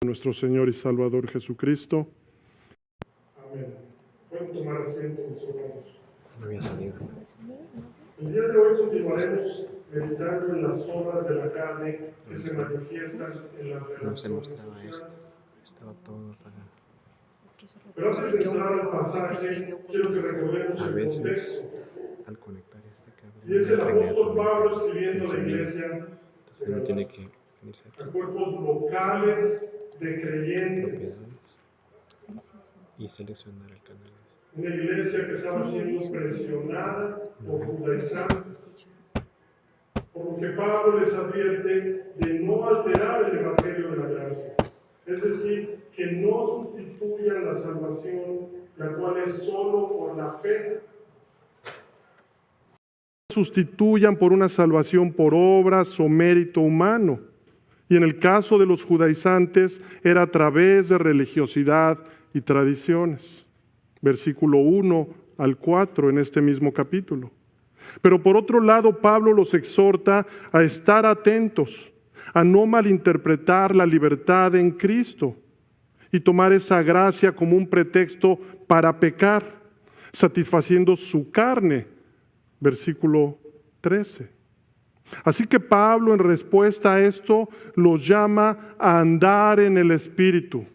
nuestro Señor y Salvador Jesucristo. Amén. Pueden tomar asiento, mis hermanos. No había sonido. El día de hoy continuaremos meditando en las obras de la carne que se manifiestan en las No se relaciones mostraba sociales. esto. Estaba todo apagado. Pero antes de entrar al pasaje, quiero que recordemos A el veces, contexto. al conectar este cable, Y es el apóstol Pablo el escribiendo a la sonido. iglesia Entonces no tiene que venirse a aquí, cuerpos locales de creyentes. propiedades, y seleccionar el canal. Una iglesia que estaba siendo presionada por judaizantes. Por lo que Pablo les advierte de no alterar el evangelio de la gracia. Es decir, que no sustituyan la salvación, la cual es solo por la fe. Sustituyan por una salvación por obras o mérito humano. Y en el caso de los judaizantes era a través de religiosidad y tradiciones. Versículo 1 al 4 en este mismo capítulo. Pero por otro lado, Pablo los exhorta a estar atentos, a no malinterpretar la libertad en Cristo y tomar esa gracia como un pretexto para pecar, satisfaciendo su carne. Versículo 13. Así que Pablo, en respuesta a esto, los llama a andar en el Espíritu.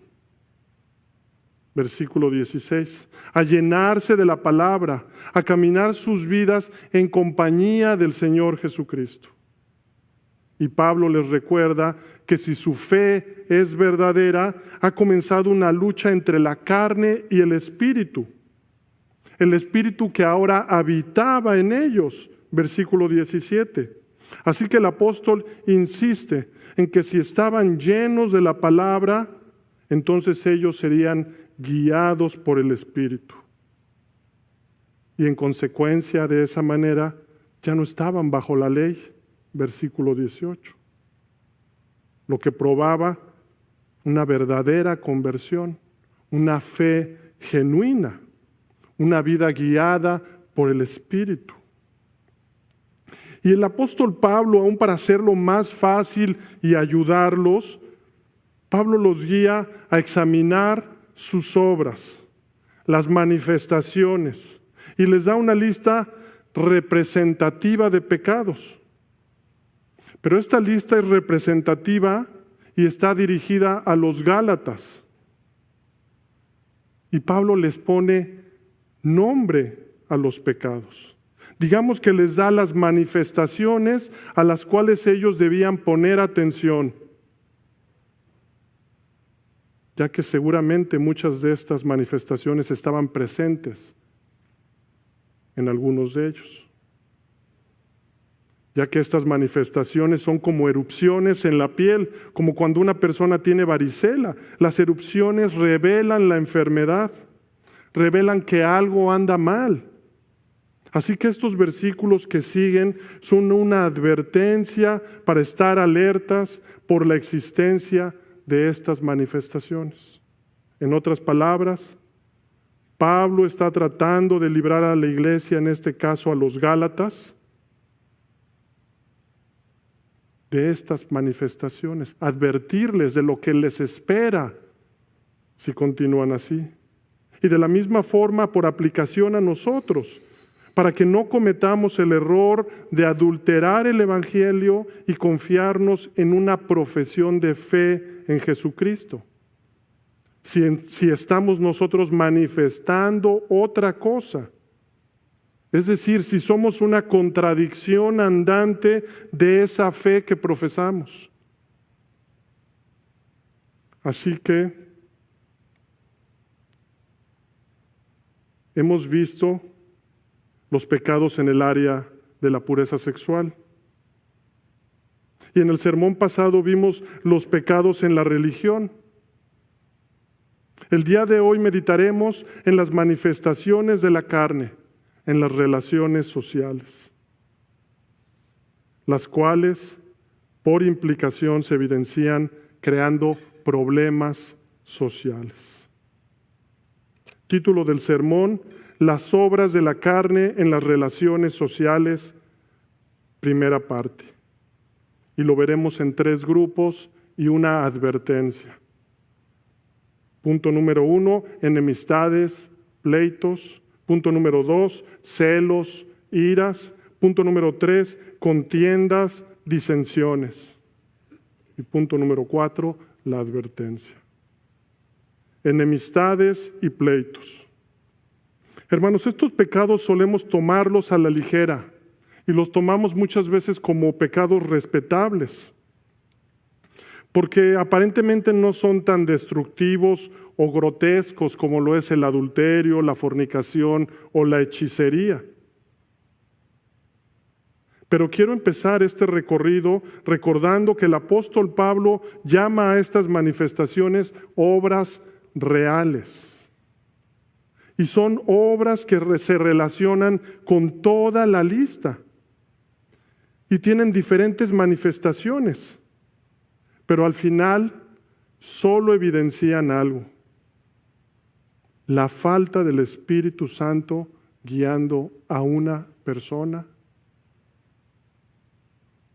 Versículo 16. A llenarse de la palabra, a caminar sus vidas en compañía del Señor Jesucristo. Y Pablo les recuerda que si su fe es verdadera, ha comenzado una lucha entre la carne y el Espíritu. El Espíritu que ahora habitaba en ellos. Versículo 17. Así que el apóstol insiste en que si estaban llenos de la palabra, entonces ellos serían guiados por el Espíritu. Y en consecuencia de esa manera, ya no estaban bajo la ley. Versículo 18. Lo que probaba una verdadera conversión, una fe genuina, una vida guiada por el Espíritu. Y el apóstol Pablo, aún para hacerlo más fácil y ayudarlos, Pablo los guía a examinar sus obras, las manifestaciones, y les da una lista representativa de pecados. Pero esta lista es representativa y está dirigida a los Gálatas. Y Pablo les pone nombre a los pecados. Digamos que les da las manifestaciones a las cuales ellos debían poner atención, ya que seguramente muchas de estas manifestaciones estaban presentes en algunos de ellos, ya que estas manifestaciones son como erupciones en la piel, como cuando una persona tiene varicela. Las erupciones revelan la enfermedad, revelan que algo anda mal. Así que estos versículos que siguen son una advertencia para estar alertas por la existencia de estas manifestaciones. En otras palabras, Pablo está tratando de librar a la iglesia, en este caso a los Gálatas, de estas manifestaciones, advertirles de lo que les espera si continúan así. Y de la misma forma, por aplicación a nosotros, para que no cometamos el error de adulterar el Evangelio y confiarnos en una profesión de fe en Jesucristo. Si estamos nosotros manifestando otra cosa, es decir, si somos una contradicción andante de esa fe que profesamos. Así que hemos visto los pecados en el área de la pureza sexual. Y en el sermón pasado vimos los pecados en la religión. El día de hoy meditaremos en las manifestaciones de la carne, en las relaciones sociales, las cuales por implicación se evidencian creando problemas sociales. Título del sermón: Las obras de la carne en las relaciones sociales, primera parte. Y lo veremos en 3 grupos y una advertencia. Punto número 1, enemistades, pleitos. Punto número 2, celos, iras. Punto número 3, contiendas, disensiones. Y punto número 4, la advertencia. Enemistades y pleitos. Hermanos, estos pecados solemos tomarlos a la ligera y los tomamos muchas veces como pecados respetables, porque aparentemente no son tan destructivos o grotescos como lo es el adulterio, la fornicación o la hechicería. Pero quiero empezar este recorrido recordando que el apóstol Pablo llama a estas manifestaciones obras reales. Y son obras que se relacionan con toda la lista. Y tienen diferentes manifestaciones. Pero al final solo evidencian algo: la falta del Espíritu Santo guiando a una persona.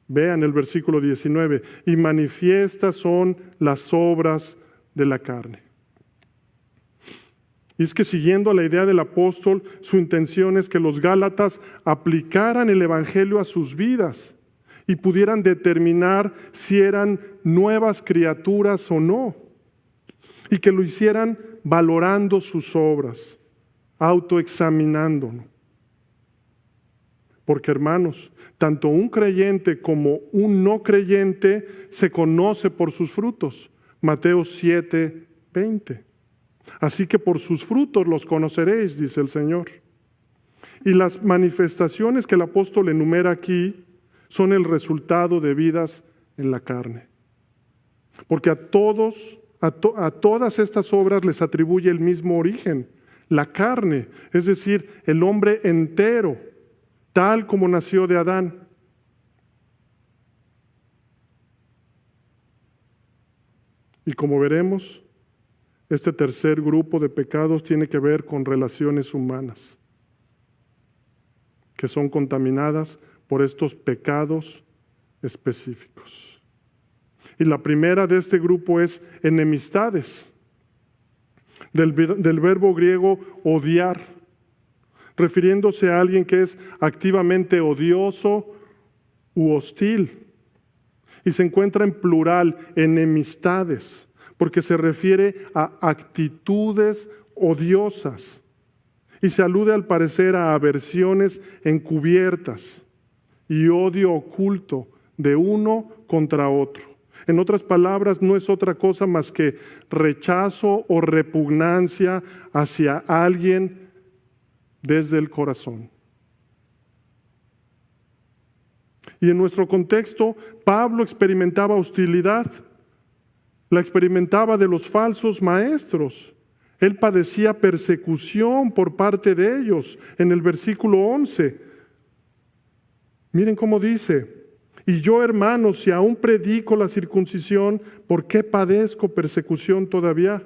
Vean el versículo 19, y manifiestas son las obras de la carne. Y es que, siguiendo la idea del apóstol, su intención es que los gálatas aplicaran el evangelio a sus vidas y pudieran determinar si eran nuevas criaturas o no, y que lo hicieran valorando sus obras, autoexaminándonos. Porque, hermanos, tanto un creyente como un no creyente se conoce por sus frutos. Mateo 7:20. Así que por sus frutos los conoceréis, dice el Señor. Y las manifestaciones que el apóstol enumera aquí son el resultado de vidas en la carne. Porque a todas estas obras les atribuye el mismo origen, la carne, es decir, el hombre entero, tal como nació de Adán. Y como veremos, este tercer grupo de pecados tiene que ver con relaciones humanas, que son contaminadas por estos pecados específicos. Y la primera de este grupo es enemistades, del verbo griego odiar, refiriéndose a alguien que es activamente odioso u hostil. Y se encuentra en plural, enemistades, porque se refiere a actitudes odiosas. Y se alude al parecer a aversiones encubiertas y odio oculto de uno contra otro. En otras palabras, no es otra cosa más que rechazo o repugnancia hacia alguien desde el corazón. Y en nuestro contexto, Pablo experimentaba hostilidad. La experimentaba de los falsos maestros. Él padecía persecución por parte de ellos. En el versículo 11, miren cómo dice: y yo, hermanos, si aún predico la circuncisión, ¿por qué padezco persecución todavía?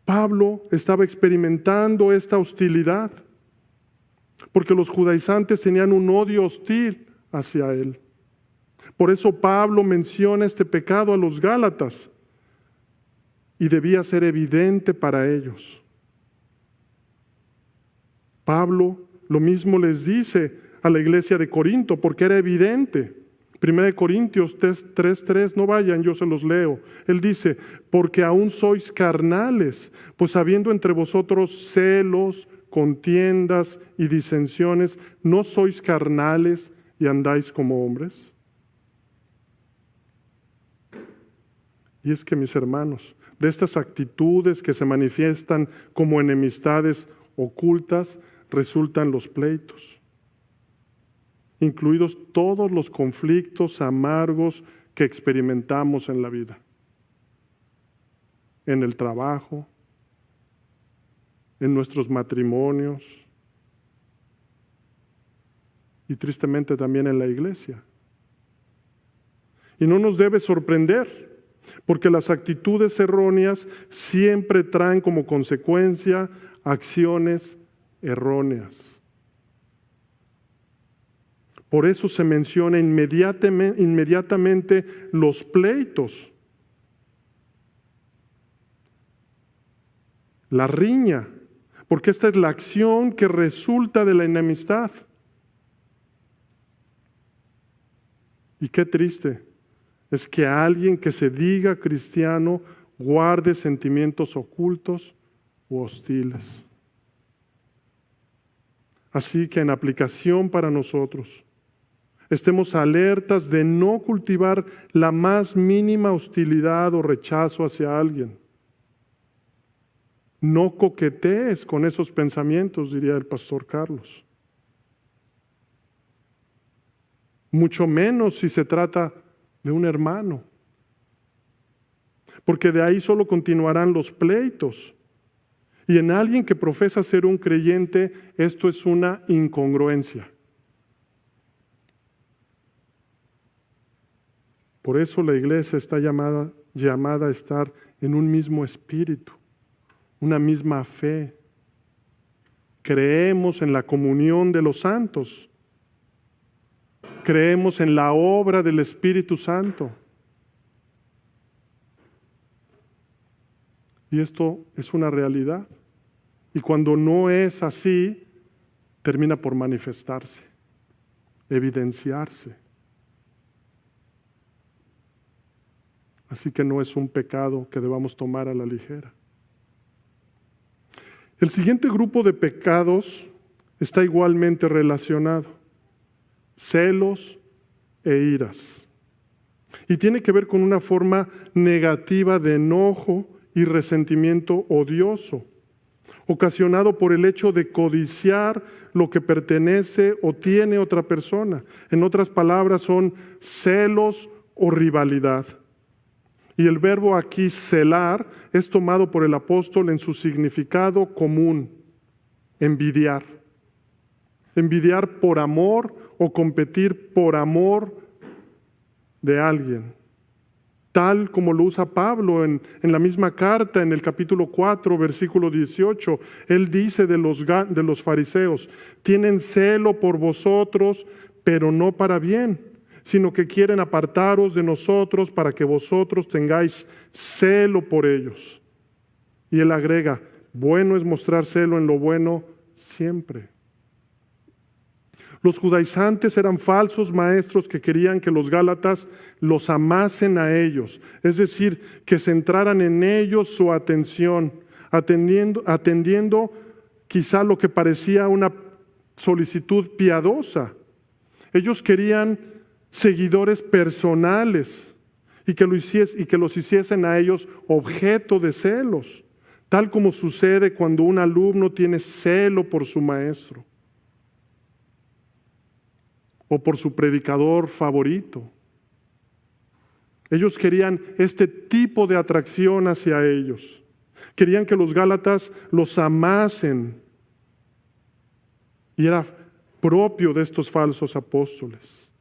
Pablo estaba experimentando esta hostilidad porque los judaizantes tenían un odio hostil hacia él. Por eso Pablo menciona este pecado a los gálatas y debía ser evidente para ellos. Pablo lo mismo les dice a la iglesia de Corinto porque era evidente. 1 Corintios 3:3, no vayan, yo se los leo. Él dice: porque aún sois carnales, pues habiendo entre vosotros celos, contiendas y disensiones, ¿no sois carnales y andáis como hombres? Y es que, mis hermanos, de estas actitudes que se manifiestan como enemistades ocultas, resultan los pleitos, incluidos todos los conflictos amargos que experimentamos en la vida, en el trabajo, en nuestros matrimonios y tristemente también en la iglesia. Y no nos debe sorprender, porque las actitudes erróneas siempre traen como consecuencia acciones erróneas. Por eso se menciona inmediatamente los pleitos. la riña, porque esta es la acción que resulta de la enemistad. Y qué triste es que alguien que se diga cristiano guarde sentimientos ocultos u hostiles. Así que en aplicación para nosotros, estemos alertas de no cultivar la más mínima hostilidad o rechazo hacia alguien. No coquetees con esos pensamientos, diría el pastor Carlos. Mucho menos si se trata de un hermano. Porque de ahí solo continuarán los pleitos. Y en alguien que profesa ser un creyente, esto es una incongruencia. Por eso la iglesia está llamada a estar en un mismo espíritu, una misma fe. Creemos en la comunión de los santos. Creemos en la obra del Espíritu Santo. Y esto es una realidad. Y cuando no es así, termina por manifestarse, evidenciarse. Así que no es un pecado que debamos tomar a la ligera. El siguiente grupo de pecados está igualmente relacionado: celos e iras. Y tiene que ver con una forma negativa de enojo y resentimiento odioso, ocasionado por el hecho de codiciar lo que pertenece o tiene otra persona. En otras palabras, son celos o rivalidad. Y el verbo aquí celar es tomado por el apóstol en su significado común: envidiar. Envidiar por amor o competir por amor de alguien. Tal como lo usa Pablo en la misma carta, en el capítulo 4, versículo 18. Él dice de los fariseos: tienen celo por vosotros, pero no para bien, sino que quieren apartaros de nosotros para que vosotros tengáis celo por ellos. Y él agrega: bueno es mostrar celo en lo bueno siempre. Los judaizantes eran falsos maestros que querían que los gálatas los amasen a ellos, es decir, que centraran en ellos su atención, atendiendo quizá lo que parecía una solicitud piadosa. Ellos querían seguidores personales y que los hiciesen a ellos objeto de celos, tal como sucede cuando un alumno tiene celo por su maestro o por su predicador favorito. Ellos querían este tipo de atracción hacia ellos. Querían que los gálatas los amasen. Y era propio de estos falsos apóstoles.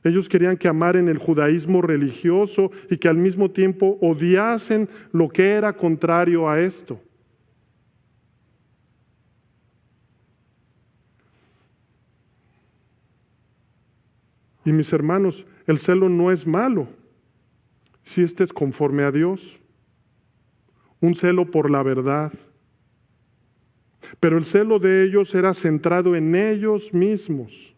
Ellos querían que amaran el judaísmo religioso y que al mismo tiempo odiasen lo que era contrario a esto. Y mis hermanos, el celo no es malo si este es conforme a Dios. Un celo por la verdad. Pero el celo de ellos era centrado en ellos mismos.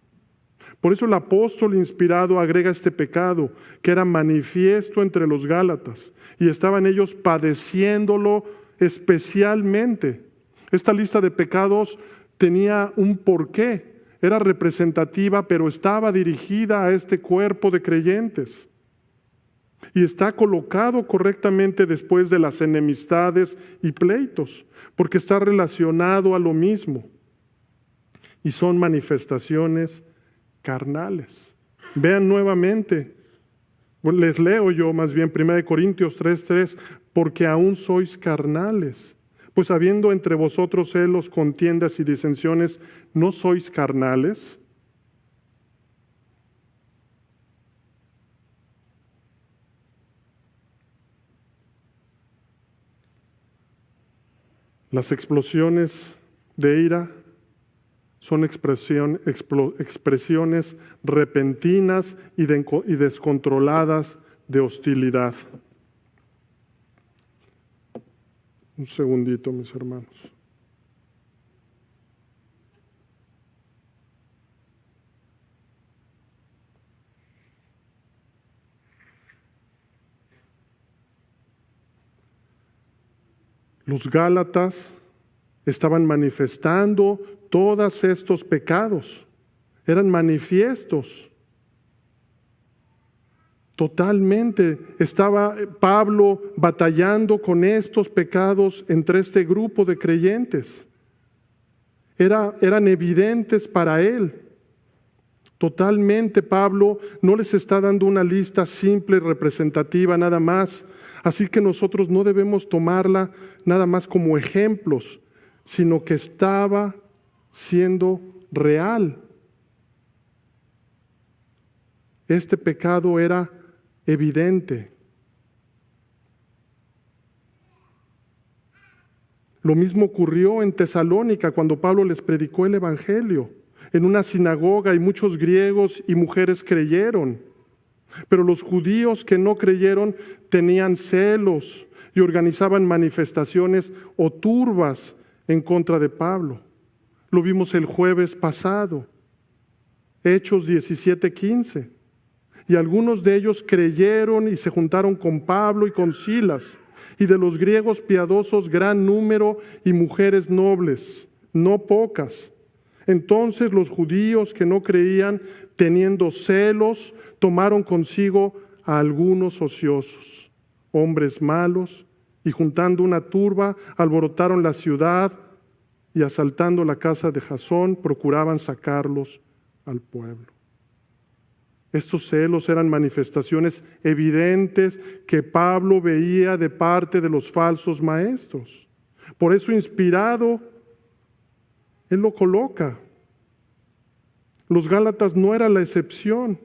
Por eso el apóstol inspirado agrega este pecado, que era manifiesto entre los gálatas, y estaban ellos padeciéndolo especialmente. Esta lista de pecados tenía un porqué. Era representativa, pero estaba dirigida a este cuerpo de creyentes. Y está colocado correctamente después de las enemistades y pleitos, porque está relacionado a lo mismo. Y son manifestaciones carnales. Vean nuevamente, les leo yo más bien 1 Corintios 3:3, porque aún sois carnales. Pues habiendo entre vosotros celos, contiendas y disensiones, ¿no sois carnales? Las explosiones de ira son expresiones repentinas y descontroladas de hostilidad. Un segundito, mis hermanos. Los Gálatas estaban manifestando todos estos pecados. Eran manifiestos. Totalmente estaba Pablo batallando con estos pecados entre este grupo de creyentes. Eran evidentes para él. Totalmente Pablo no les está dando una lista simple, representativa, nada más. Así que nosotros no debemos tomarla nada más como ejemplos, sino que estaba siendo real. Este pecado era evidente. Lo mismo ocurrió en Tesalónica cuando Pablo les predicó el Evangelio. En una sinagoga y muchos griegos y mujeres creyeron. Pero los judíos que no creyeron tenían celos y organizaban manifestaciones o turbas en contra de Pablo. Lo vimos el jueves pasado, Hechos 17:15. Y algunos de ellos creyeron y se juntaron con Pablo y con Silas, y de los griegos piadosos gran número y mujeres nobles, no pocas. Entonces los judíos que no creían, teniendo celos, tomaron consigo a algunos ociosos, hombres malos, y juntando una turba, alborotaron la ciudad y asaltando la casa de Jasón, procuraban sacarlos al pueblo. Estos celos eran manifestaciones evidentes que Pablo veía de parte de los falsos maestros. Por eso, inspirado, él lo coloca. Los Gálatas no eran la excepción.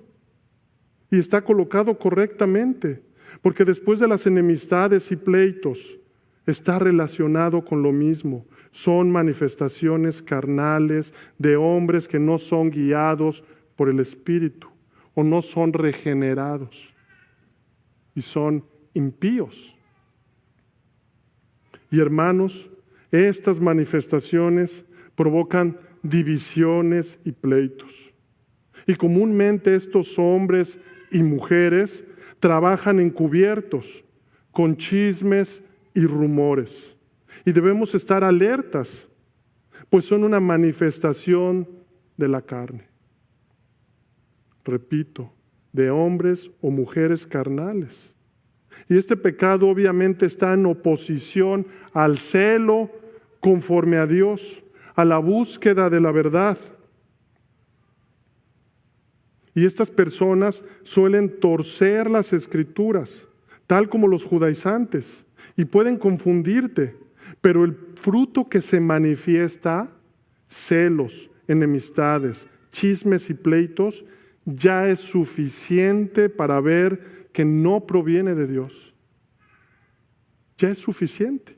Y está colocado correctamente, porque después de las enemistades y pleitos, está relacionado con lo mismo. Son manifestaciones carnales de hombres que no son guiados por el Espíritu o no son regenerados y son impíos. Y hermanos, estas manifestaciones provocan divisiones y pleitos. Y comúnmente estos hombres y mujeres trabajan encubiertos con chismes y rumores. Y debemos estar alertas, pues son una manifestación de la carne. Repito, de hombres o mujeres carnales. Y este pecado obviamente está en oposición al celo conforme a Dios, a la búsqueda de la verdad. Y estas personas suelen torcer las Escrituras, tal como los judaizantes, y pueden confundirte, pero el fruto que se manifiesta, celos, enemistades, chismes y pleitos, ya es suficiente para ver que no proviene de Dios. Ya es suficiente.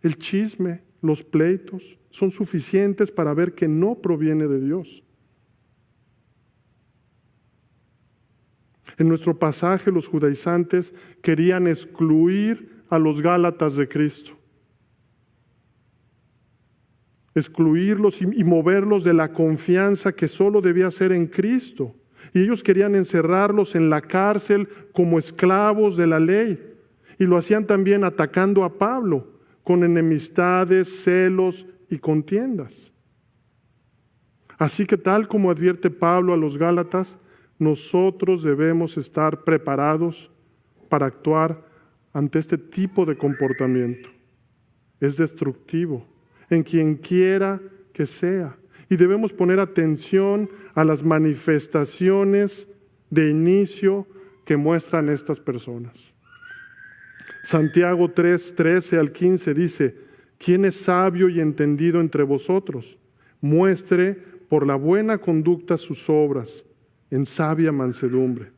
El chisme, los pleitos, son suficientes para ver que no proviene de Dios. En nuestro pasaje, los judaizantes querían excluir a los Gálatas de Cristo. Excluirlos y moverlos de la confianza que solo debía ser en Cristo. Y ellos querían encerrarlos en la cárcel como esclavos de la ley. Y lo hacían también atacando a Pablo con enemistades, celos y contiendas. Así que tal como advierte Pablo a los Gálatas, nosotros debemos estar preparados para actuar ante este tipo de comportamiento. Es destructivo en quien quiera que sea. Y debemos poner atención a las manifestaciones de inicio que muestran estas personas. Santiago 3, 13 al 15 dice: ¿quién es sabio y entendido entre vosotros? Muestre por la buena conducta sus obras en sabia mansedumbre.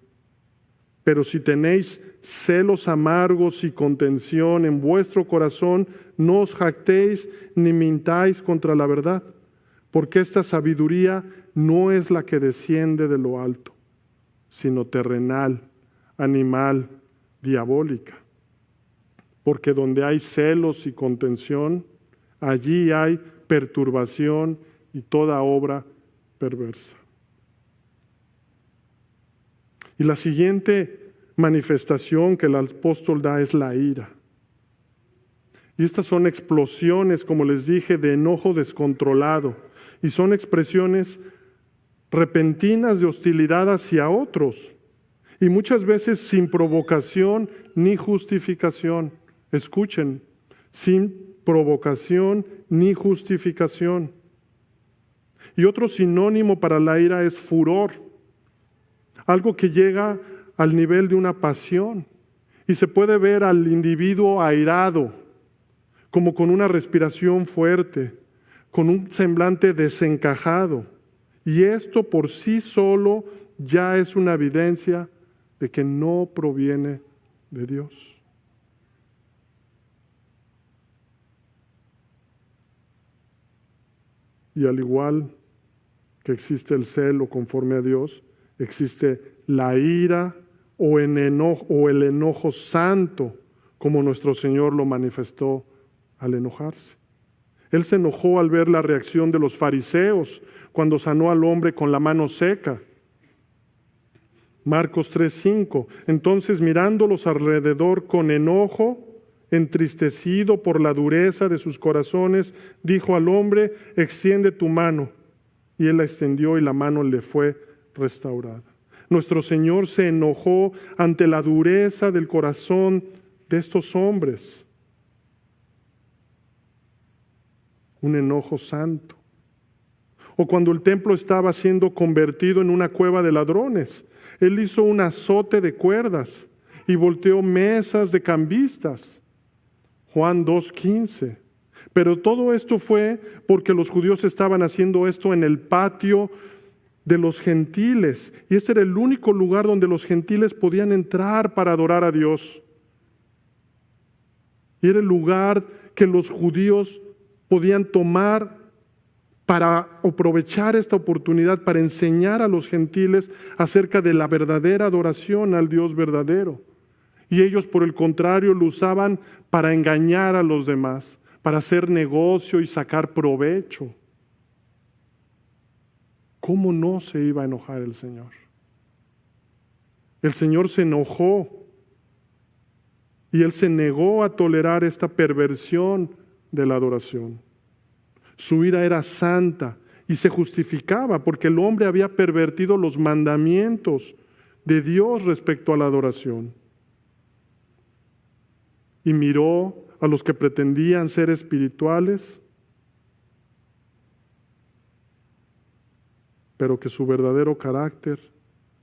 Pero si tenéis celos amargos y contención en vuestro corazón, no os jactéis ni mintáis contra la verdad, porque esta sabiduría no es la que desciende de lo alto, sino terrenal, animal, diabólica. porque donde hay celos y contención, allí hay perturbación y toda obra perversa. Y la siguiente manifestación que el apóstol da es la ira. Y estas son explosiones, como les dije, de enojo descontrolado. Y son expresiones repentinas de hostilidad hacia otros. Y muchas veces sin provocación ni justificación. Escuchen, sin provocación ni justificación. Y otro sinónimo para la ira es furor. Algo que llega al nivel de una pasión. Y se puede ver al individuo airado, como con una respiración fuerte, con un semblante desencajado. Y esto por sí solo ya es una evidencia de que no proviene de Dios. Y al igual que existe el celo conforme a Dios, existe la ira o el enojo santo, como nuestro Señor lo manifestó al enojarse. Él se enojó al ver la reacción de los fariseos cuando sanó al hombre con la mano seca. Marcos 3:5. Entonces, mirándolos alrededor con enojo, entristecido por la dureza de sus corazones, dijo al hombre: extiende tu mano. Y él la extendió y la mano le fue restaurada. Nuestro Señor se enojó ante la dureza del corazón de estos hombres. Un enojo santo. O cuando el templo estaba siendo convertido en una cueva de ladrones, Él hizo un azote de cuerdas y volteó mesas de cambistas. Juan 2:15. Pero todo esto fue porque los judíos estaban haciendo esto en el patio de los gentiles. Y ese era el único lugar donde los gentiles podían entrar para adorar a Dios. Y era el lugar que los judíos podían tomar para aprovechar esta oportunidad para enseñar a los gentiles acerca de la verdadera adoración al Dios verdadero. Y ellos, por el contrario, lo usaban para engañar a los demás, para hacer negocio y sacar provecho. ¿Cómo no se iba a enojar el Señor? El Señor se enojó y Él se negó a tolerar esta perversión de la adoración. Su ira era santa y se justificaba porque el hombre había pervertido los mandamientos de Dios respecto a la adoración. Y miró a los que pretendían ser espirituales, pero que su verdadero carácter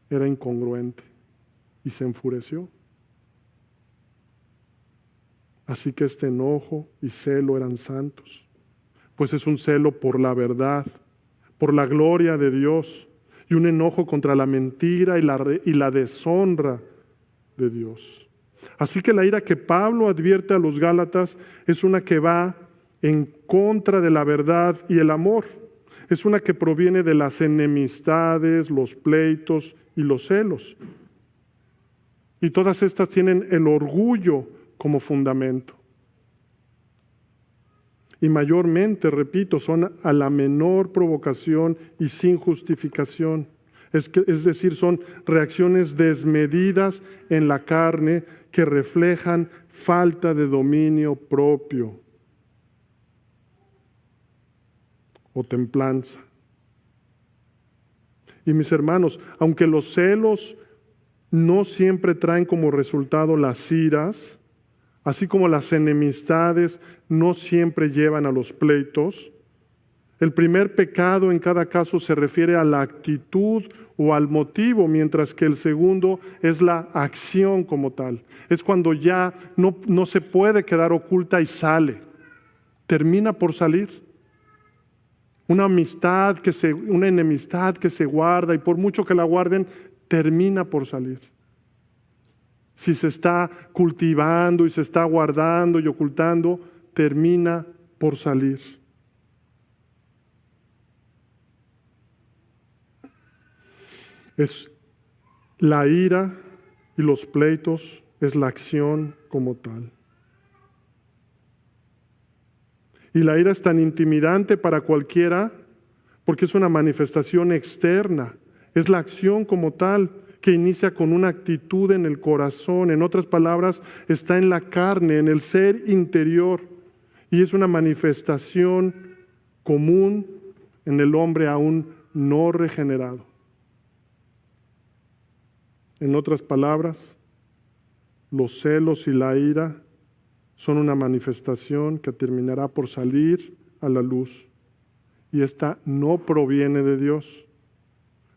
era incongruente, y se enfureció. Así que este enojo y celo eran santos, pues es un celo por la verdad, por la gloria de Dios, y un enojo contra la mentira y la deshonra de Dios. Así que la ira que Pablo advierte a los Gálatas es una que va en contra de la verdad y el amor. Es una que proviene de las enemistades, los pleitos y los celos. Y todas estas tienen el orgullo como fundamento. Y mayormente, repito, son a la menor provocación y sin justificación. Es decir, son reacciones desmedidas en la carne que reflejan falta de dominio propio o templanza. Y mis hermanos, aunque los celos no siempre traen como resultado las iras, así como las enemistades no siempre llevan a los pleitos, el primer pecado en cada caso se refiere a la actitud o al motivo, mientras que el segundo es la acción como tal. Es cuando ya no se puede quedar oculta y sale, termina por salir. Una enemistad que se guarda, y por mucho que la guarden, termina por salir. Si se está cultivando y se está guardando y ocultando, termina por salir. Es la ira y los pleitos, es la acción como tal. Y la ira es tan intimidante para cualquiera porque es una manifestación externa. Es la acción como tal que inicia con una actitud en el corazón. En otras palabras, está en la carne, en el ser interior. Y es una manifestación común en el hombre aún no regenerado. En otras palabras, los celos y la ira son una manifestación que terminará por salir a la luz. Y esta no proviene de Dios,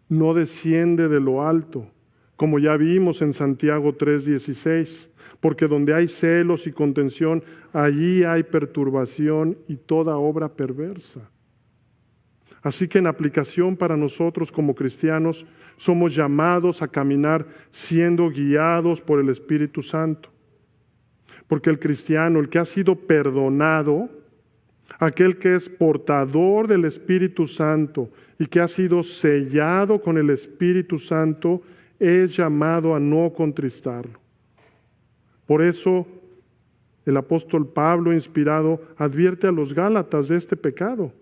no desciende de lo alto, como ya vimos en Santiago 3:16, porque donde hay celos y contención, allí hay perturbación y toda obra perversa. Así que en aplicación para nosotros como cristianos, somos llamados a caminar siendo guiados por el Espíritu Santo. Porque el cristiano, el que ha sido perdonado, aquel que es portador del Espíritu Santo y que ha sido sellado con el Espíritu Santo, es llamado a no contristarlo. Por eso el apóstol Pablo, inspirado, advierte a los Gálatas de este pecado.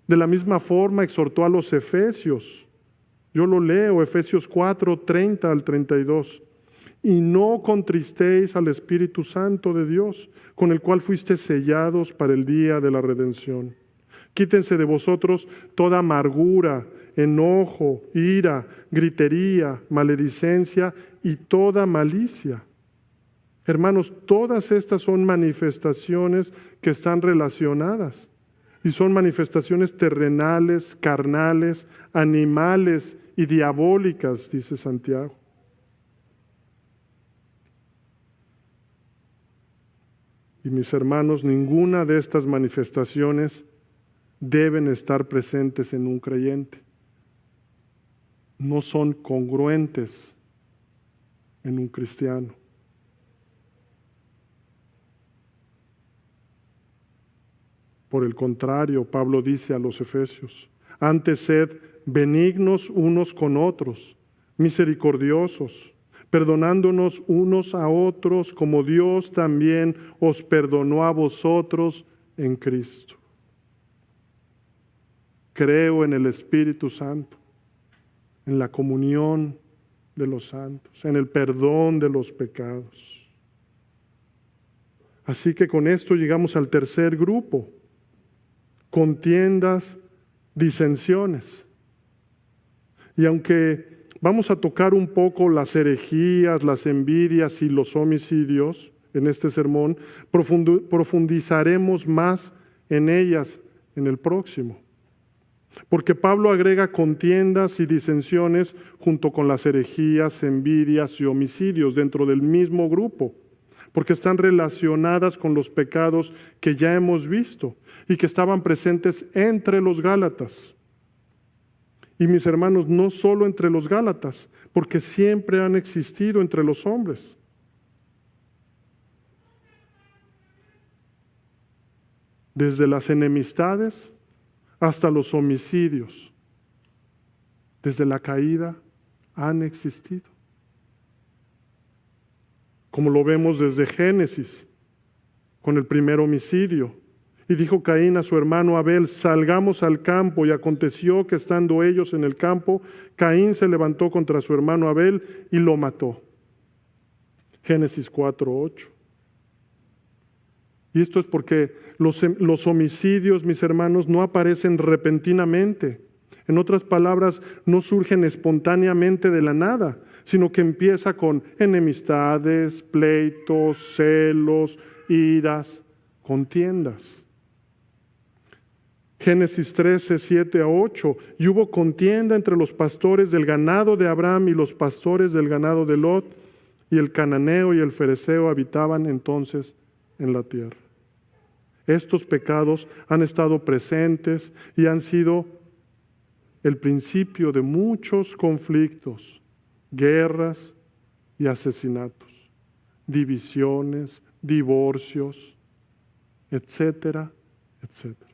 De la misma forma exhortó a los Efesios. Yo lo leo, Efesios 4:30 al 32. Y no contristéis al Espíritu Santo de Dios, con el cual fuiste sellados para el día de la redención. Quítense de vosotros toda amargura, enojo, ira, gritería, maledicencia y toda malicia. Hermanos, todas estas son manifestaciones que están relacionadas y son manifestaciones terrenales, carnales, animales y diabólicas, dice Santiago. Y mis hermanos, ninguna de estas manifestaciones deben estar presentes en un creyente. No son congruentes en un cristiano. Por el contrario, Pablo dice a los Efesios, antes sed benignos unos con otros, misericordiosos, perdonándonos unos a otros como Dios también os perdonó a vosotros en Cristo. Creo en el Espíritu Santo, en la comunión de los santos, en el perdón de los pecados. Así que con esto llegamos al tercer grupo, contiendas, disensiones. Y aunque vamos a tocar un poco las herejías, las envidias y los homicidios en este sermón, profundizaremos más en ellas en el próximo. Porque Pablo agrega contiendas y disensiones junto con las herejías, envidias y homicidios dentro del mismo grupo, porque están relacionadas con los pecados que ya hemos visto y que estaban presentes entre los Gálatas. Y mis hermanos, no solo entre los Gálatas, porque siempre han existido entre los hombres. Desde las enemistades hasta los homicidios, desde la caída, han existido. Como lo vemos desde Génesis, con el primer homicidio. Y dijo Caín a su hermano Abel, salgamos al campo, y aconteció que estando ellos en el campo, Caín se levantó contra su hermano Abel y lo mató. Génesis 4:8. Y esto es porque los homicidios, mis hermanos, no aparecen repentinamente. En otras palabras, no surgen espontáneamente de la nada, sino que empieza con enemistades, pleitos, celos, iras, contiendas. Génesis 13, 7 a 8. Y hubo contienda entre los pastores del ganado de Abraham y los pastores del ganado de Lot, y el cananeo y el fereceo habitaban entonces en la tierra. Estos pecados han estado presentes y han sido el principio de muchos conflictos, guerras y asesinatos, divisiones, divorcios, etcétera, etcétera.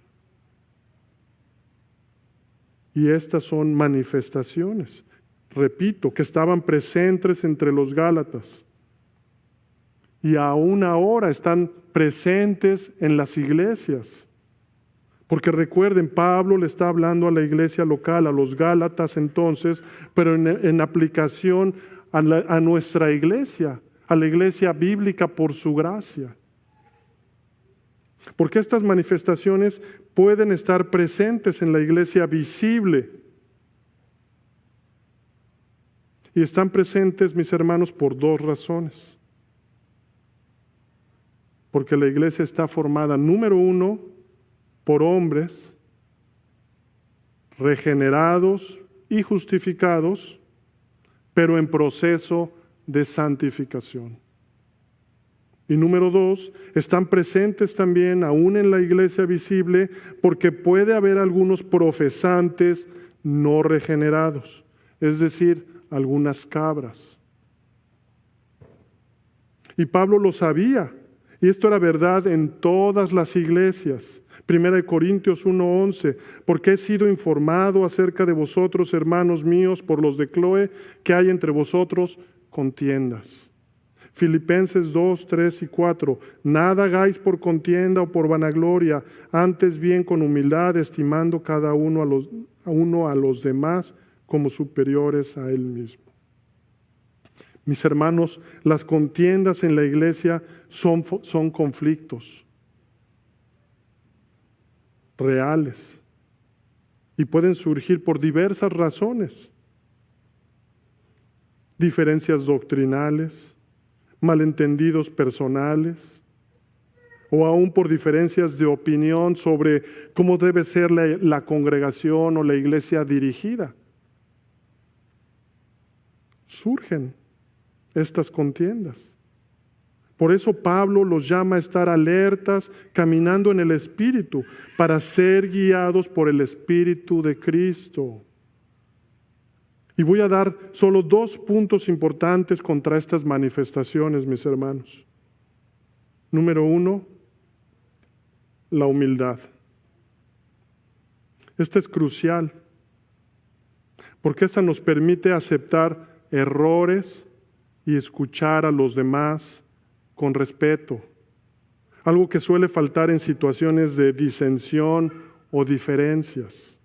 Y estas son manifestaciones, repito, que estaban presentes entre los Gálatas y aún ahora están presentes en las iglesias. Porque recuerden, Pablo le está hablando a la iglesia local, a los Gálatas entonces, pero en aplicación a nuestra iglesia, a la iglesia bíblica por su gracia. Porque estas manifestaciones pueden estar presentes en la iglesia visible. Y están presentes, mis hermanos, por dos razones. Porque la iglesia está formada, número uno, por hombres regenerados y justificados, pero en proceso de santificación. Y número dos, están presentes también aún en la iglesia visible porque puede haber algunos profesantes no regenerados, es decir, algunas cabras. Y Pablo lo sabía, y esto era verdad en todas las iglesias. 1 Corintios 1:11, porque he sido informado acerca de vosotros, hermanos míos, por los de Cloé, que hay entre vosotros contiendas. Filipenses 2, 3 y 4, nada hagáis por contienda o por vanagloria, antes bien con humildad, estimando cada uno a los demás como superiores a él mismo. Mis hermanos, las contiendas en la iglesia son conflictos reales y pueden surgir por diversas razones. Diferencias doctrinales, malentendidos personales, o aún por diferencias de opinión sobre cómo debe ser la congregación o la iglesia dirigida. Surgen estas contiendas. Por eso Pablo los llama a estar alertas, caminando en el Espíritu, para ser guiados por el Espíritu de Cristo. Y voy a dar solo 2 puntos importantes contra estas manifestaciones, mis hermanos. Número 1, la humildad. Esta es crucial, porque esta nos permite aceptar errores y escuchar a los demás con respeto. Algo que suele faltar en situaciones de disensión o diferencias.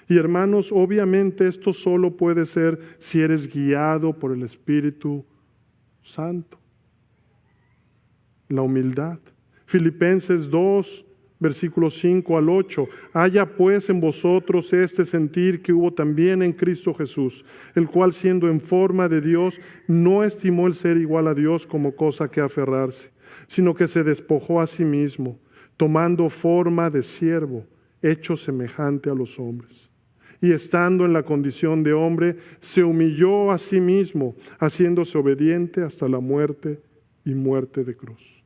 Y hermanos, obviamente esto solo puede ser si eres guiado por el Espíritu Santo. La humildad. Filipenses 2, versículos 5 al 8. Haya pues en vosotros este sentir que hubo también en Cristo Jesús, el cual siendo en forma de Dios, no estimó el ser igual a Dios como cosa que aferrarse, sino que se despojó a sí mismo, tomando forma de siervo, hecho semejante a los hombres. Y estando en la condición de hombre, se humilló a sí mismo, haciéndose obediente hasta la muerte y muerte de cruz.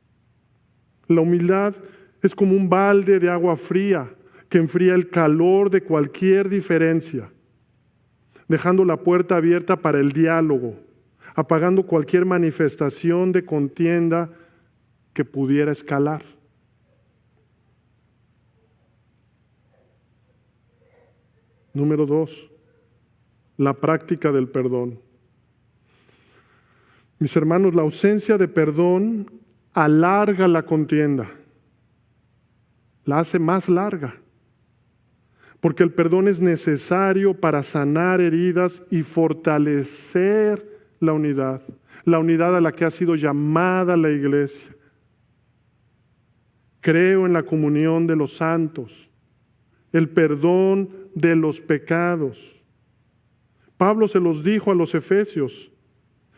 La humildad es como un balde de agua fría que enfría el calor de cualquier diferencia, dejando la puerta abierta para el diálogo, apagando cualquier manifestación de contienda que pudiera escalar. Número 2, la práctica del perdón. Mis hermanos, la ausencia de perdón alarga la contienda, la hace más larga, porque el perdón es necesario para sanar heridas y fortalecer la unidad a la que ha sido llamada la iglesia. Creo en la comunión de los santos, el perdón de los pecados. Pablo se los dijo a los efesios: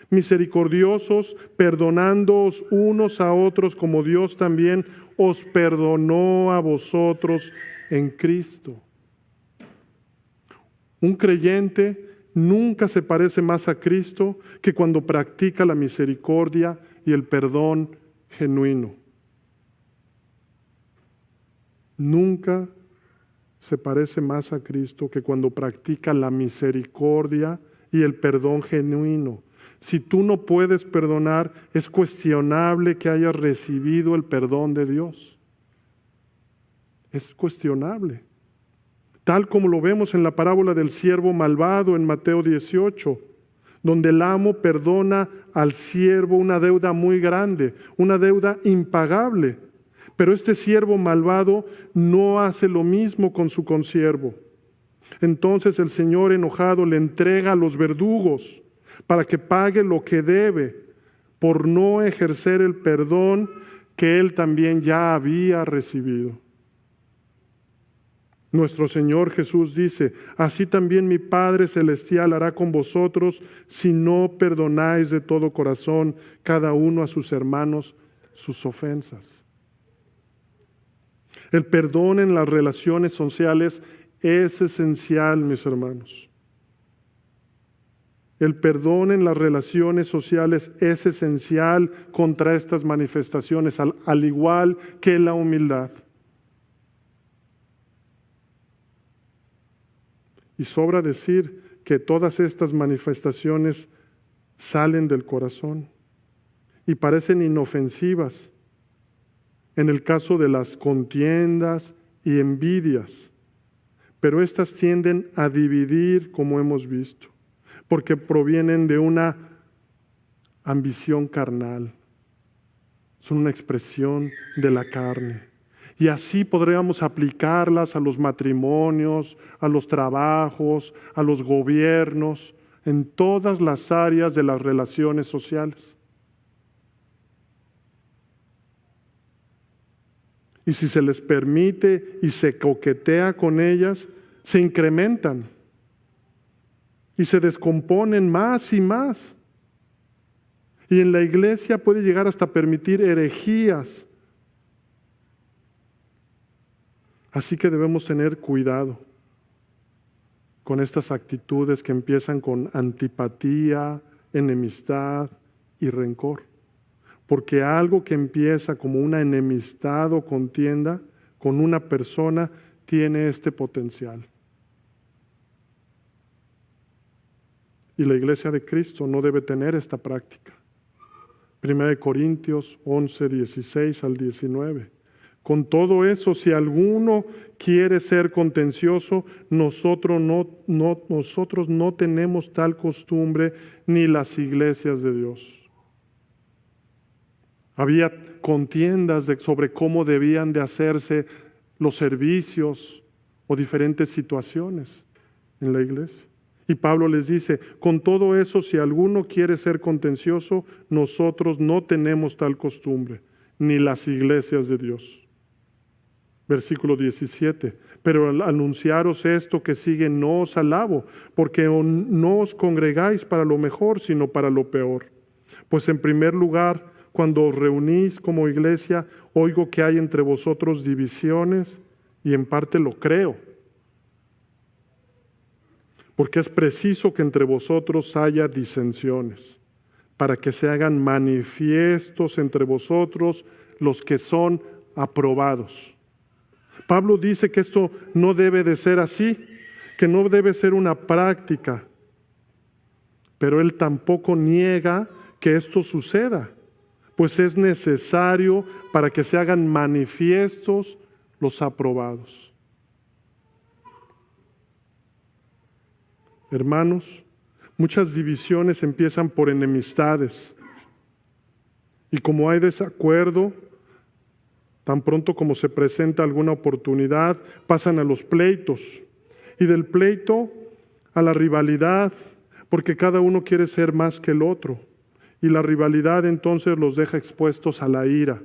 misericordiosos, perdonándoos unos a otros como Dios también os perdonó a vosotros en Cristo. Un creyente nunca se parece más a Cristo que cuando practica la misericordia y el perdón genuino. Nunca se parece más a Cristo que cuando practica la misericordia y el perdón genuino. Si tú no puedes perdonar, es cuestionable que hayas recibido el perdón de Dios. Es cuestionable. Tal como lo vemos en la parábola del siervo malvado en Mateo 18, donde el amo perdona al siervo una deuda muy grande, una deuda impagable. Pero este siervo malvado no hace lo mismo con su consiervo. Entonces el Señor enojado le entrega a los verdugos para que pague lo que debe por no ejercer el perdón que él también ya había recibido. Nuestro Señor Jesús dice: así también mi Padre Celestial hará con vosotros si no perdonáis de todo corazón cada uno a sus hermanos sus ofensas. El perdón en las relaciones sociales es esencial, mis hermanos. El perdón en las relaciones sociales es esencial contra estas manifestaciones, al igual que la humildad. Y sobra decir que todas estas manifestaciones salen del corazón y parecen inofensivas en el caso de las contiendas y envidias, pero estas tienden a dividir, como hemos visto, porque provienen de una ambición carnal, son una expresión de la carne. Y así podríamos aplicarlas a los matrimonios, a los trabajos, a los gobiernos, en todas las áreas de las relaciones sociales. Y si se les permite y se coquetea con ellas, se incrementan y se descomponen más y más. Y en la iglesia puede llegar hasta permitir herejías. Así que debemos tener cuidado con estas actitudes que empiezan con antipatía, enemistad y rencor. Porque algo que empieza como una enemistad o contienda con una persona tiene este potencial. Y la iglesia de Cristo no debe tener esta práctica. 1 Corintios 11, 16 al 19. Con todo eso, si alguno quiere ser contencioso, nosotros no tenemos tal costumbre ni las iglesias de Dios. Había contiendas sobre cómo debían de hacerse los servicios o diferentes situaciones en la iglesia. Y Pablo les dice: con todo eso, si alguno quiere ser contencioso, nosotros no tenemos tal costumbre, ni las iglesias de Dios. Versículo 17. Pero al anunciaros esto que sigue, no os alabo, porque no os congregáis para lo mejor, sino para lo peor. Pues en primer lugar, cuando os reunís como iglesia, oigo que hay entre vosotros divisiones, y en parte lo creo. Porque es preciso que entre vosotros haya disensiones, para que se hagan manifiestos entre vosotros los que son aprobados. Pablo dice que esto no debe de ser así, que no debe ser una práctica, pero él tampoco niega que esto suceda, pues es necesario para que se hagan manifiestos los aprobados. Hermanos, muchas divisiones empiezan por enemistades, y como hay desacuerdo, tan pronto como se presenta alguna oportunidad, pasan a los pleitos, y del pleito a la rivalidad, porque cada uno quiere ser más que el otro, y la rivalidad entonces los deja expuestos a la ira.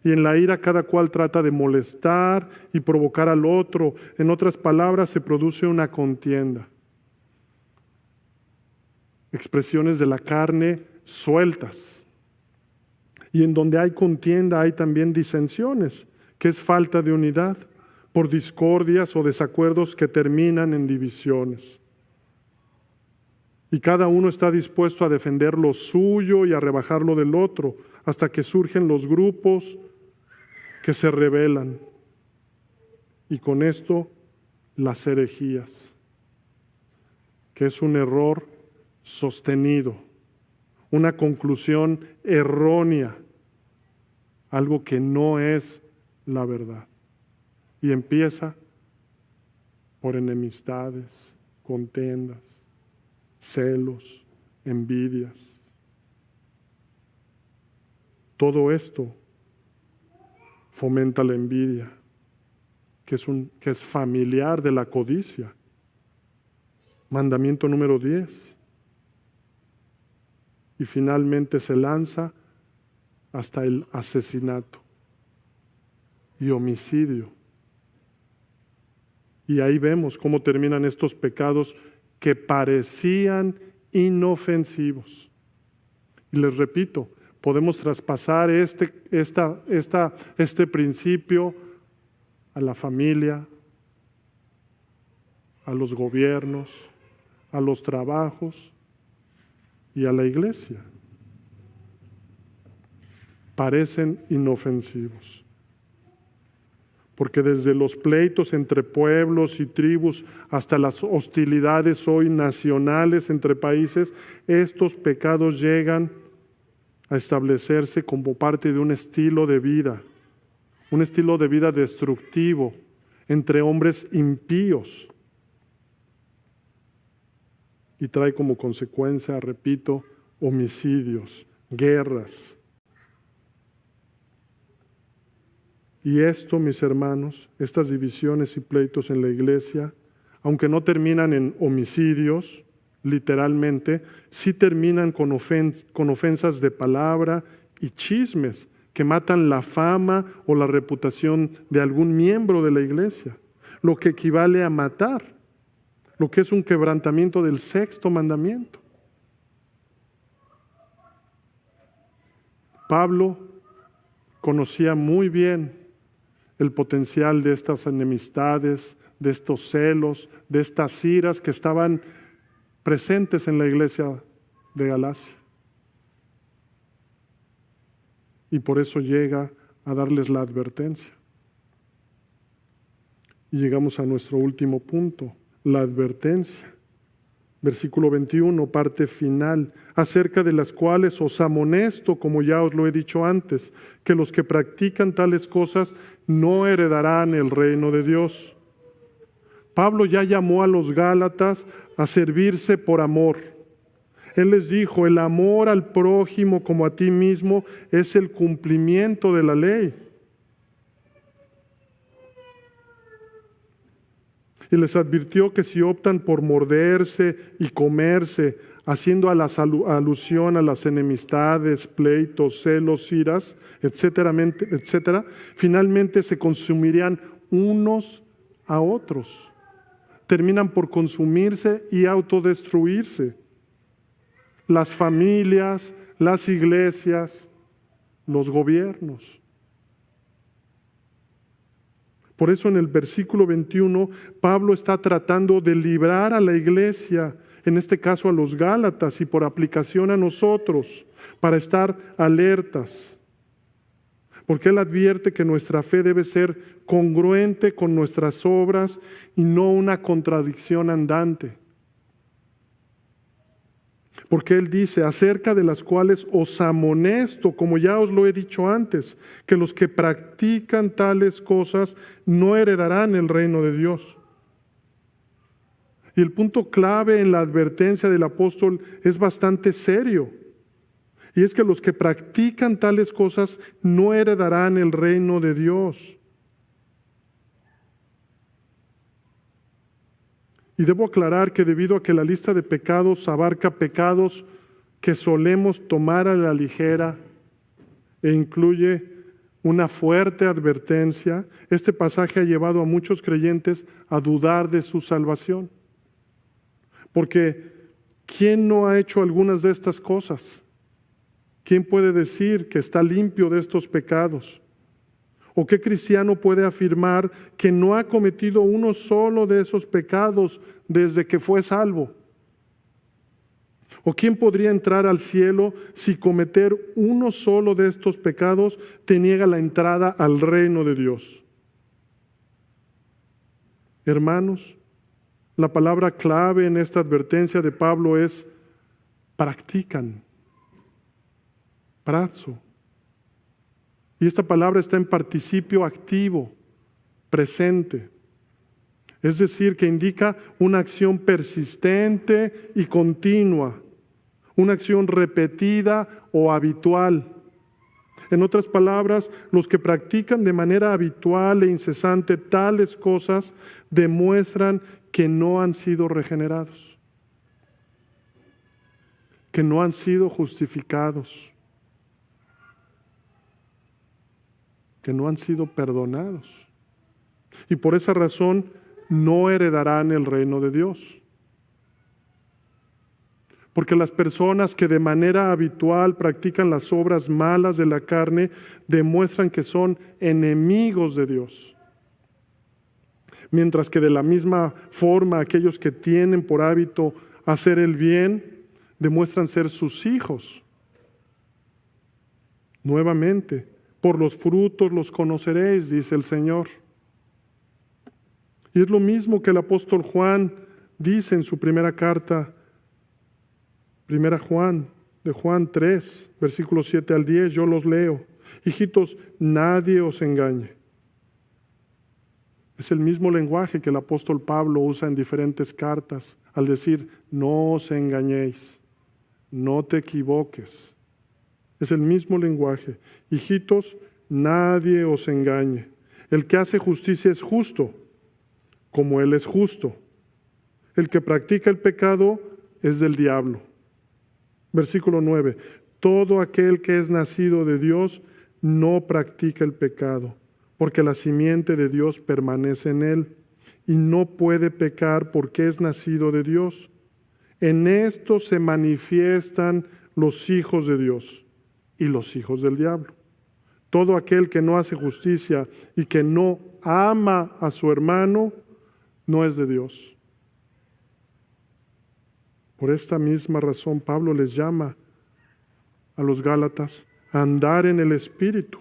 Y en la ira cada cual trata de molestar y provocar al otro. En otras palabras, se produce una contienda. Expresiones de la carne sueltas. Y en donde hay contienda hay también disensiones, que es falta de unidad, por discordias o desacuerdos que terminan en divisiones. Y cada uno está dispuesto a defender lo suyo y a rebajar lo del otro, hasta que surgen los grupos que se rebelan. Y con esto, las herejías, que es un error sostenido, una conclusión errónea, algo que no es la verdad. Y empieza por enemistades, contiendas, celos, envidias. Todo esto fomenta la envidia, que es familiar de la codicia. Mandamiento número 10. Y finalmente se lanza hasta el asesinato y homicidio. Y ahí vemos cómo terminan estos pecados que parecían inofensivos. Y les repito, podemos traspasar este principio a la familia, a los gobiernos, a los trabajos y a la iglesia. Parecen inofensivos. Porque desde los pleitos entre pueblos y tribus hasta las hostilidades hoy nacionales entre países, estos pecados llegan a establecerse como parte de un estilo de vida destructivo entre hombres impíos. Y trae como consecuencia, repito, homicidios, guerras. Y esto, mis hermanos, estas divisiones y pleitos en la iglesia, aunque no terminan en homicidios, literalmente, sí terminan con ofensas de palabra y chismes que matan la fama o la reputación de algún miembro de la iglesia, lo que equivale a matar, lo que es un quebrantamiento del 6º mandamiento. Pablo conocía muy bien el potencial de estas enemistades, de estos celos, de estas iras que estaban presentes en la iglesia de Galacia. Y por eso llega a darles la advertencia. Y llegamos a nuestro último punto, la advertencia. Versículo 21, parte final, acerca de las cuales os amonesto, como ya os lo he dicho antes, que los que practican tales cosas no heredarán el reino de Dios. Pablo ya llamó a los Gálatas a servirse por amor. Él les dijo, el amor al prójimo como a ti mismo es el cumplimiento de la ley. Y les advirtió que si optan por morderse y comerse, haciendo alusión a las enemistades, pleitos, celos, iras, etcétera, finalmente se consumirían unos a otros. Terminan por consumirse y autodestruirse. Las familias, las iglesias, los gobiernos. Por eso en el versículo 21, Pablo está tratando de librar a la iglesia, en este caso a los Gálatas y por aplicación a nosotros, para estar alertas. Porque él advierte que nuestra fe debe ser congruente con nuestras obras y no una contradicción andante. Porque él dice, acerca de las cuales os amonesto, como ya os lo he dicho antes, que los que practican tales cosas no heredarán el reino de Dios. Y el punto clave en la advertencia del apóstol es bastante serio. Y es que los que practican tales cosas no heredarán el reino de Dios. Y debo aclarar que debido a que la lista de pecados abarca pecados que solemos tomar a la ligera e incluye una fuerte advertencia, este pasaje ha llevado a muchos creyentes a dudar de su salvación. Porque ¿quién no ha hecho algunas de estas cosas? ¿Quién puede decir que está limpio de estos pecados? ¿O qué cristiano puede afirmar que no ha cometido uno solo de esos pecados desde que fue salvo? ¿O quién podría entrar al cielo si cometer uno solo de estos pecados te niega la entrada al reino de Dios? Hermanos, la palabra clave en esta advertencia de Pablo es practican, prazo. Y esta palabra está en participio activo, presente. Es decir, que indica una acción persistente y continua. una acción repetida o habitual. En otras palabras, los que practican de manera habitual e incesante tales cosas demuestran que no han sido regenerados, que no han sido justificados, que no han sido perdonados. Y por esa razón no heredarán el reino de Dios. Porque las personas que de manera habitual practican las obras malas de la carne demuestran que son enemigos de Dios. Mientras que de la misma forma aquellos que tienen por hábito hacer el bien demuestran ser sus hijos. Nuevamente, por los frutos los conoceréis, dice el Señor. Y es lo mismo que el apóstol Juan dice en su primera carta, Primera Juan, de Juan 3, versículos 7 al 10, yo los leo. Hijitos, nadie os engañe. Es el mismo lenguaje que el apóstol Pablo usa en diferentes cartas al decir, no os engañéis, no te equivoques. Es el mismo lenguaje. Hijitos, nadie os engañe. El que hace justicia es justo, como Él es justo. El que practica el pecado es del diablo. Versículo 9. Todo aquel que es nacido de Dios no practica el pecado, porque la simiente de Dios permanece en él y no puede pecar porque es nacido de Dios. En esto se manifiestan los hijos de Dios y los hijos del diablo. Todo aquel que no hace justicia y que no ama a su hermano no es de Dios. Por esta misma razón Pablo les llama a los Gálatas a andar en el Espíritu,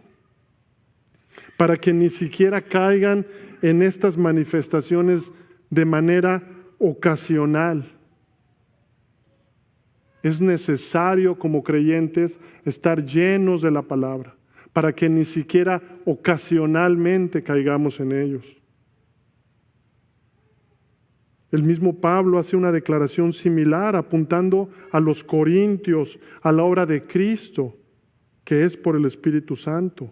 para que ni siquiera caigan en estas manifestaciones de manera ocasional. Es necesario como creyentes estar llenos de la palabra, para que ni siquiera ocasionalmente caigamos en ellos. El mismo Pablo hace una declaración similar apuntando a los corintios, a la obra de Cristo, que es por el Espíritu Santo.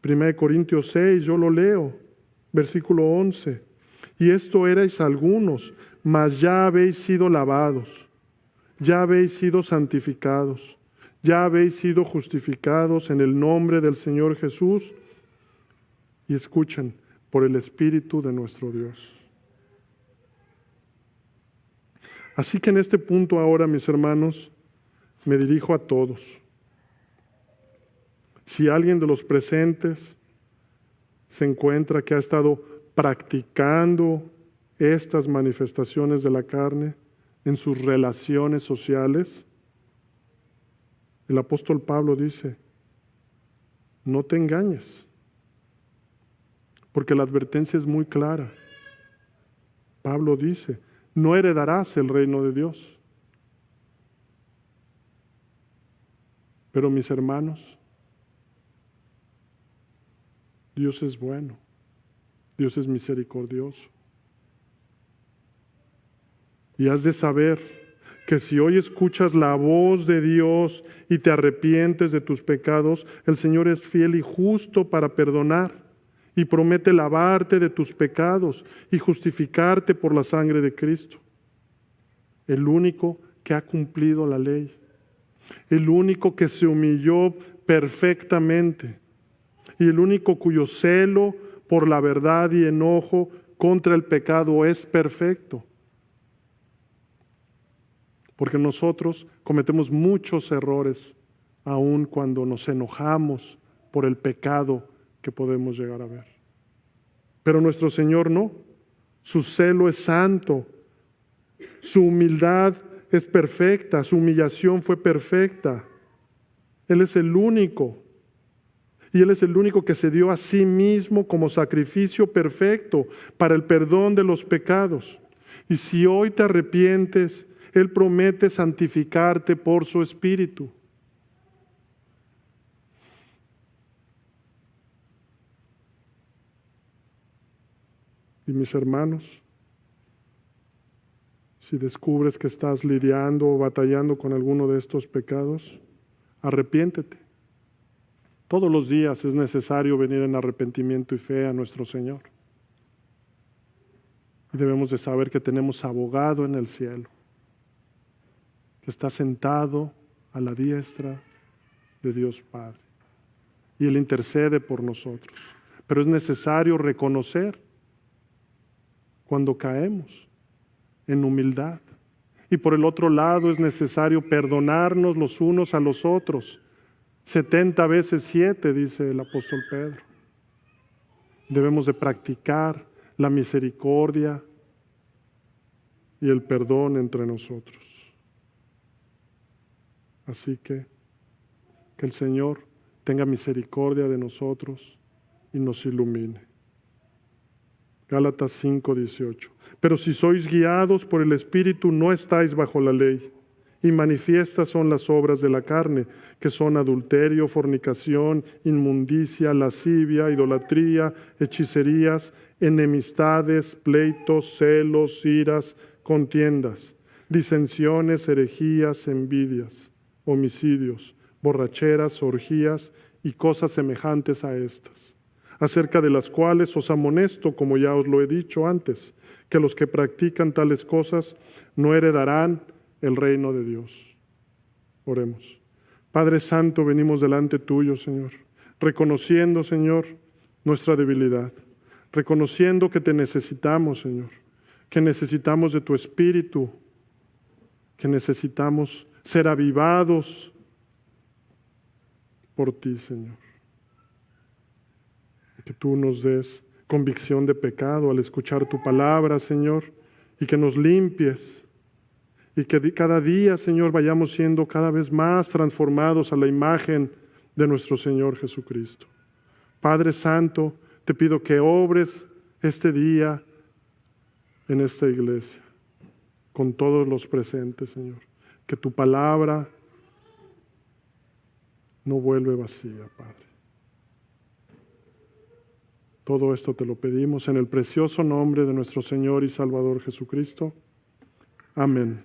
1 Corintios 6, yo lo leo, versículo 11. Y esto erais algunos, mas ya habéis sido lavados, ya habéis sido santificados, ya habéis sido justificados en el nombre del Señor Jesús. Y escuchen, por el Espíritu de nuestro Dios. Así que en este punto ahora, mis hermanos, me dirijo a todos. Si alguien de los presentes se encuentra que ha estado practicando estas manifestaciones de la carne en sus relaciones sociales, el apóstol Pablo dice, no te engañes, porque la advertencia es muy clara. Pablo dice, no heredarás el reino de Dios. Pero mis hermanos, Dios es bueno, Dios es misericordioso. Y has de saber que si hoy escuchas la voz de Dios y te arrepientes de tus pecados, el Señor es fiel y justo para perdonar y promete lavarte de tus pecados y justificarte por la sangre de Cristo. El único que ha cumplido la ley, el único que se humilló perfectamente y el único cuyo celo por la verdad y enojo contra el pecado es perfecto. Porque nosotros cometemos muchos errores aun cuando nos enojamos por el pecado que podemos llegar a ver. Pero nuestro Señor no. Su celo es santo. Su humildad es perfecta. Su humillación fue perfecta. Él es el único. Y Él es el único que se dio a sí mismo como sacrificio perfecto para el perdón de los pecados. Y si hoy te arrepientes, Él promete santificarte por su Espíritu. Y mis hermanos, Si descubres que estás lidiando o batallando con alguno de estos pecados, arrepiéntete. Todos los días es necesario venir en arrepentimiento y fe a nuestro Señor. Y debemos de saber que tenemos abogado en el cielo, que está sentado a la diestra de Dios Padre. Y Él intercede por nosotros. Pero es necesario reconocer cuando caemos en humildad. Y por el otro lado es necesario perdonarnos los unos a los otros. 70 veces 7, dice el apóstol Pedro. Debemos de practicar la misericordia y el perdón entre nosotros. Así que el Señor tenga misericordia de nosotros y nos ilumine. Gálatas 5:18. Pero si sois guiados por el Espíritu, no estáis bajo la ley. Y manifiestas son las obras de la carne, que son adulterio, fornicación, inmundicia, lascivia, idolatría, hechicerías, enemistades, pleitos, celos, iras, contiendas, disensiones, herejías, envidias, homicidios, borracheras, orgías y cosas semejantes a estas, acerca de las cuales os amonesto, como ya os lo he dicho antes, que los que practican tales cosas no heredarán el reino de Dios. Oremos. Padre Santo, venimos delante tuyo, Señor, reconociendo, Señor, nuestra debilidad, reconociendo que te necesitamos, Señor, que necesitamos de tu Espíritu, que necesitamos ser avivados por ti, Señor. Que tú nos des convicción de pecado al escuchar tu palabra, Señor, y que nos limpies, y que cada día, Señor, vayamos siendo cada vez más transformados a la imagen de nuestro Señor Jesucristo. Padre Santo, te pido que obres este día en esta iglesia, con todos los presentes, Señor. Que tu palabra no vuelve vacía, Padre. Todo esto te lo pedimos en el precioso nombre de nuestro Señor y Salvador Jesucristo. Amén.